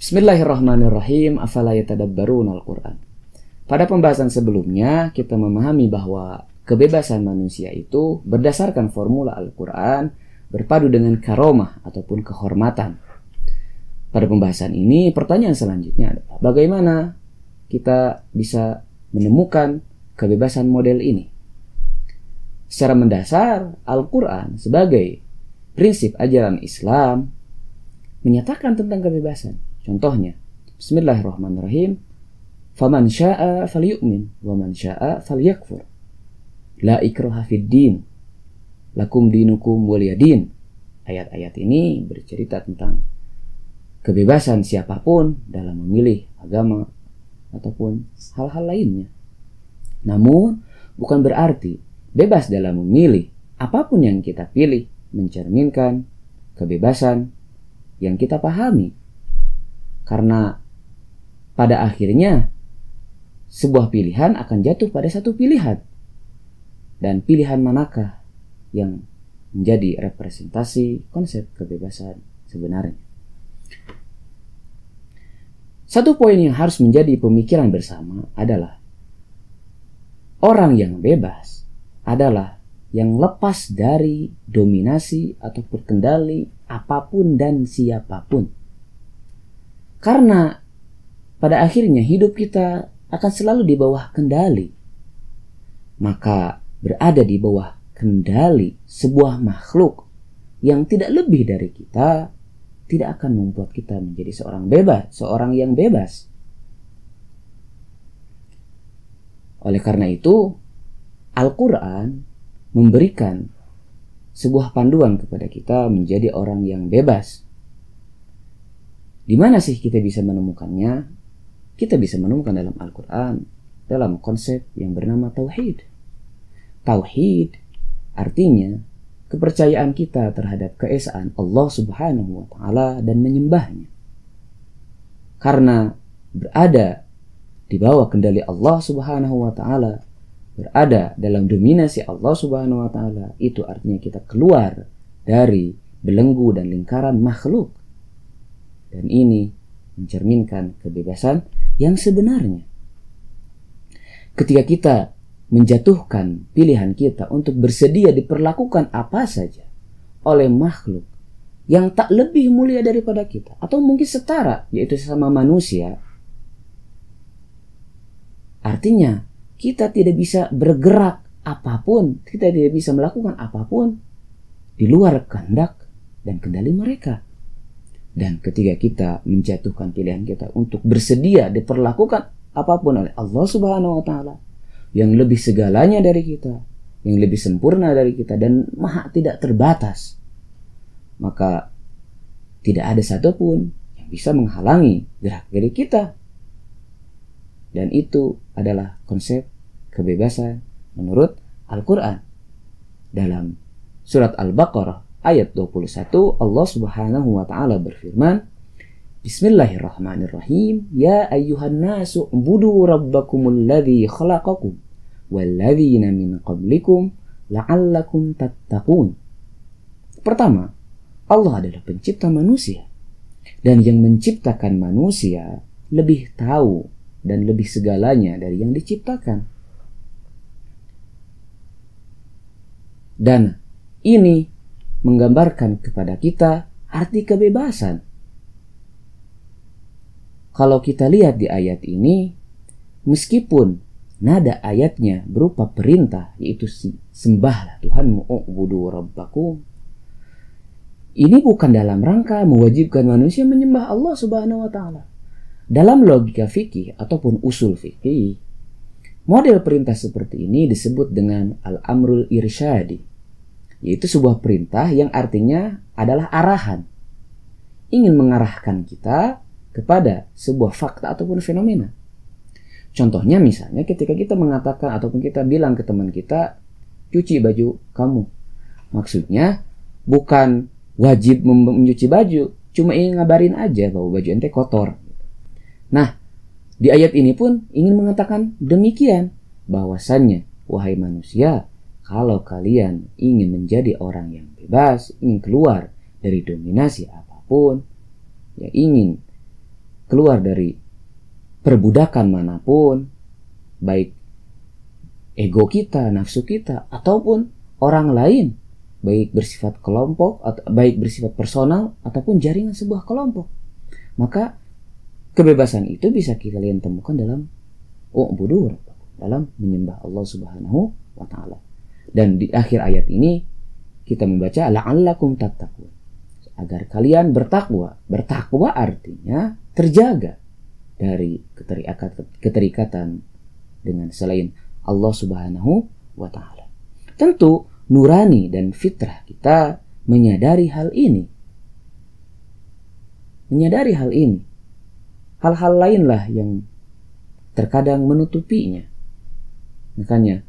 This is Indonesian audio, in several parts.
Bismillahirrahmanirrahim. Afala yatadabbarunal Qur'an. Pada pembahasan sebelumnya, kita memahami bahwa kebebasan manusia itu berdasarkan formula Al-Quran berpadu dengan karomah ataupun kehormatan. Pada pembahasan ini, pertanyaan selanjutnya adalah bagaimana kita bisa menemukan kebebasan model ini? Secara mendasar, Al-Quran sebagai prinsip ajaran Islam menyatakan tentang kebebasan. Contohnya, Bismillahirrahmanirrahim. Faman sya'a falyu'min wa man sya'a falyakfur. La ikraha fid din. Lakum dinukum waliyadin. Ayat-ayat ini bercerita tentang kebebasan siapapun dalam memilih agama ataupun hal-hal lainnya. Namun, bukan berarti bebas dalam memilih apapun yang kita pilih mencerminkan kebebasan yang kita pahami. Karena pada akhirnya sebuah pilihan akan jatuh pada satu pilihan. Dan pilihan manakah yang menjadi representasi konsep kebebasan sebenarnya? Satu poin yang harus menjadi pemikiran bersama adalah orang yang bebas adalah yang lepas dari dominasi ataupun kendali apapun dan siapapun. Karena pada akhirnya hidup kita akan selalu di bawah kendali. Maka berada di bawah kendali sebuah makhluk yang tidak lebih dari kita tidak akan membuat kita menjadi seorang yang bebas. Oleh karena itu, Al-Quran memberikan sebuah panduan kepada kita menjadi orang yang bebas. Di mana sih kita bisa menemukannya? Kita bisa menemukan dalam Al-Quran dalam konsep yang bernama Tauhid. Tauhid artinya kepercayaan kita terhadap keesaan Allah Subhanahu wa Ta'ala dan menyembahnya. Karena berada di bawah kendali Allah Subhanahu wa Ta'ala, berada dalam dominasi Allah Subhanahu wa Ta'ala, itu artinya kita keluar dari belenggu dan lingkaran makhluk. Dan ini mencerminkan kebebasan yang sebenarnya. Ketika kita menjatuhkan pilihan kita untuk bersedia diperlakukan apa saja oleh makhluk yang tak lebih mulia daripada kita, atau mungkin setara, yaitu sesama manusia, artinya kita tidak bisa bergerak apapun, kita tidak bisa melakukan apapun di luar kehendak dan kendali mereka. Dan ketika kita menjatuhkan pilihan kita untuk bersedia diperlakukan apapun oleh Allah Subhanahu wa Ta'ala yang lebih segalanya dari kita, yang lebih sempurna dari kita dan maha tidak terbatas, maka tidak ada satupun yang bisa menghalangi gerak-gerik kita. Dan itu adalah konsep kebebasan menurut Al-Quran. Dalam surat Al-Baqarah ayat 21, Allah Subhanahu wa Ta'ala berfirman, Bismillahirrahmanirrahim. Ya ayyuhan nasu ubudu rabbakumul ladzi khalaqakum walladzina min qablikum la'allakum tattaqun. Pertama, Allah adalah pencipta manusia, dan yang menciptakan manusia lebih tahu dan lebih segalanya dari yang diciptakan. Dan ini menggambarkan kepada kita arti kebebasan. Kalau kita lihat di ayat ini, meskipun nada ayatnya berupa perintah, yaitu sembahlah Tuhanmu, u'budu rabbakum, ini bukan dalam rangka mewajibkan manusia menyembah Allah Subhanahu wa Ta'ala. Dalam logika fikih ataupun usul fikih, model perintah seperti ini disebut dengan al-amrul irsyadi, yaitu sebuah perintah yang artinya adalah arahan, ingin mengarahkan kita kepada sebuah fakta ataupun fenomena. Contohnya misalnya ketika kita mengatakan ataupun kita bilang ke teman kita, cuci baju kamu. Maksudnya bukan wajib mencuci baju, cuma ingin ngabarin aja bahwa baju ente kotor. Nah, di ayat ini pun ingin mengatakan demikian, bahwasannya wahai manusia, kalau kalian ingin menjadi orang yang bebas, ingin keluar dari dominasi apapun, ya ingin keluar dari perbudakan manapun, baik ego kita, nafsu kita, ataupun orang lain, baik bersifat kelompok, atau baik bersifat personal, ataupun jaringan sebuah kelompok. Maka kebebasan itu bisa kalian temukan dalam dalam menyembah Allah Subhanahu wa Ta'ala. Dan di akhir ayat ini kita membaca la'allakum tattaqun, agar kalian bertakwa. Bertakwa artinya terjaga dari keterikatan dengan selain Allah Subhanahu wa Ta'ala. Tentu nurani dan fitrah kita menyadari hal ini. Hal-hal lainlah yang terkadang menutupinya. Makanya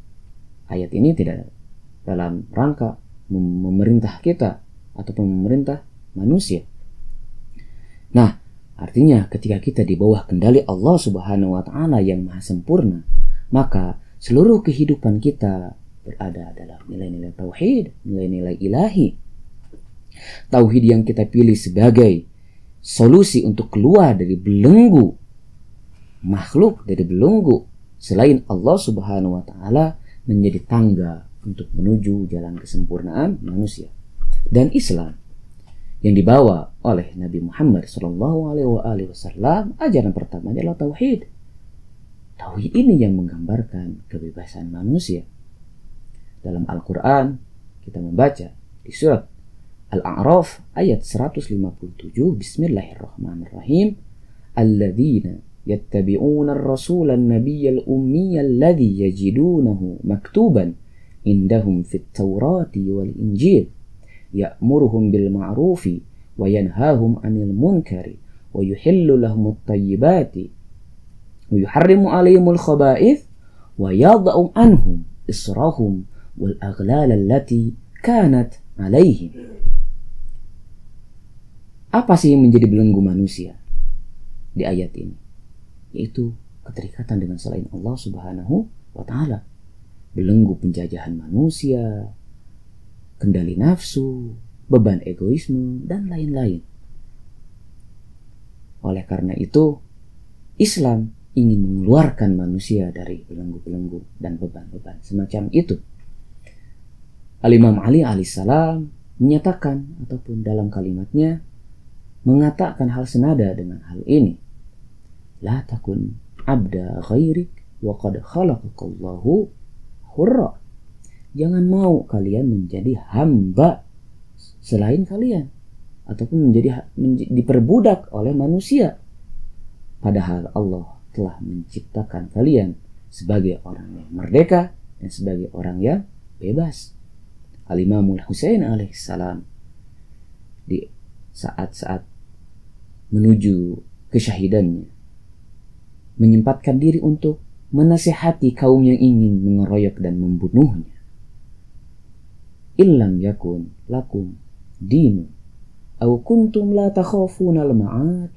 ayat ini tidak dalam rangka memerintah kita ataupun memerintah manusia. Nah, artinya ketika kita di bawah kendali Allah Subhanahu wa Ta'ala yang maha sempurna, maka seluruh kehidupan kita berada dalam nilai-nilai tauhid, nilai-nilai ilahi. Tauhid yang kita pilih sebagai solusi untuk keluar dari belenggu makhluk, dari belenggu selain Allah Subhanahu wa Ta'ala, menjadi tangga untuk menuju jalan kesempurnaan manusia. Dan Islam yang dibawa oleh Nabi Muhammad SAW, ajaran pertama adalah tauhid. Tauhid ini yang menggambarkan kebebasan manusia. Dalam Al-Quran kita membaca di surat Al-A'raf ayat 157, Bismillahirrahmanirrahim, Alladzina yattabi'una ar-rasula an-nabiyya al-ummiyya alladhi yajidunahu maktuban indahum fit tawrati wal injil ya'muruhum bil ma'rufi wa yanhahum 'anil munkari wa yuhillu lahum at-tayyibati wa yuharrimu 'alayhimul khaba'ith wa yad'u anhum israhum wal aghlal allati kanat 'alayhim. Apa sih yang menjadi belenggu manusia di ayat ini? Yaitu keterikatan dengan selain Allah Subhanahu wa Ta'ala. Belenggu penjajahan manusia, kendali nafsu, beban egoisme, dan lain-lain. Oleh karena itu, Islam ingin mengeluarkan manusia dari belenggu-belenggu dan beban-beban semacam itu. Al-Imam Ali alaihissalam menyatakan ataupun dalam kalimatnya mengatakan hal senada dengan hal ini. La takun abda ghairik wa qad khalaqakallahu hurra. Jangan mau kalian menjadi hamba selain kalian ataupun diperbudak oleh manusia. Padahal Allah telah menciptakan kalian sebagai orang yang merdeka dan sebagai orang yang bebas. Al-Imamul Husain alaihissalam di saat-saat menuju kesyahidannya menyempatkan diri untuk menasihati kaum yang ingin mengeroyok dan membunuhnya. Illam yakun lakum dinu aw kuntum la takhafuna al-ma'ad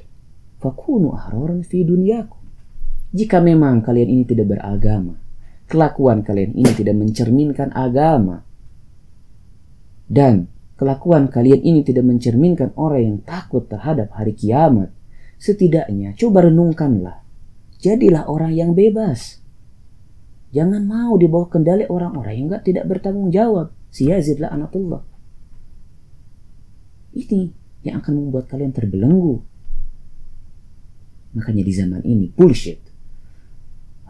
fakunu ahraran fi dunyakum. Jika memang kalian ini tidak beragama, kelakuan kalian ini tidak mencerminkan agama, dan kelakuan kalian ini tidak mencerminkan orang yang takut terhadap hari kiamat, setidaknya coba renungkanlah. Jadilah orang yang bebas. Jangan mau di bawah kendali orang-orang yang tidak bertanggung jawab. Si Yazid la'anatullah. Ini yang akan membuat kalian terbelenggu. Makanya di zaman ini bullshit.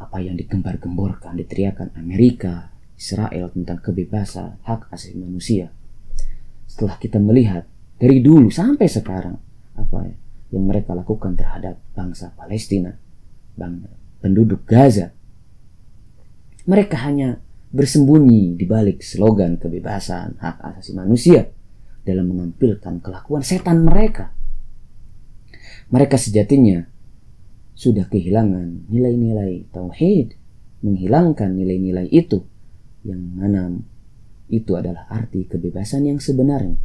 Apa yang digembar-gemborkan, diteriakan Amerika, Israel tentang kebebasan, hak asasi manusia. Setelah kita melihat dari dulu sampai sekarang apa yang mereka lakukan terhadap bangsa Palestina, penduduk Gaza, mereka hanya bersembunyi di balik slogan kebebasan hak asasi manusia dalam menampilkan kelakuan setan mereka. Mereka sejatinya sudah kehilangan nilai-nilai tauhid, menghilangkan nilai-nilai itu yang mana itu adalah arti kebebasan yang sebenarnya.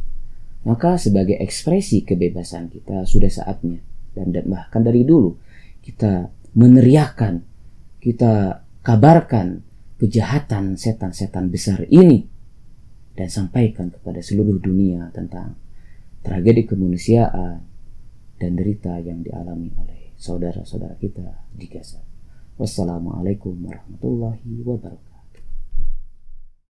Maka sebagai ekspresi kebebasan kita sudah saatnya, dan bahkan dari dulu kita meneriakan, kita kabarkan kejahatan setan-setan besar ini dan sampaikan kepada seluruh dunia tentang tragedi kemanusiaan dan derita yang dialami oleh saudara-saudara kita di Gaza. Wassalamualaikum warahmatullahi wabarakatuh.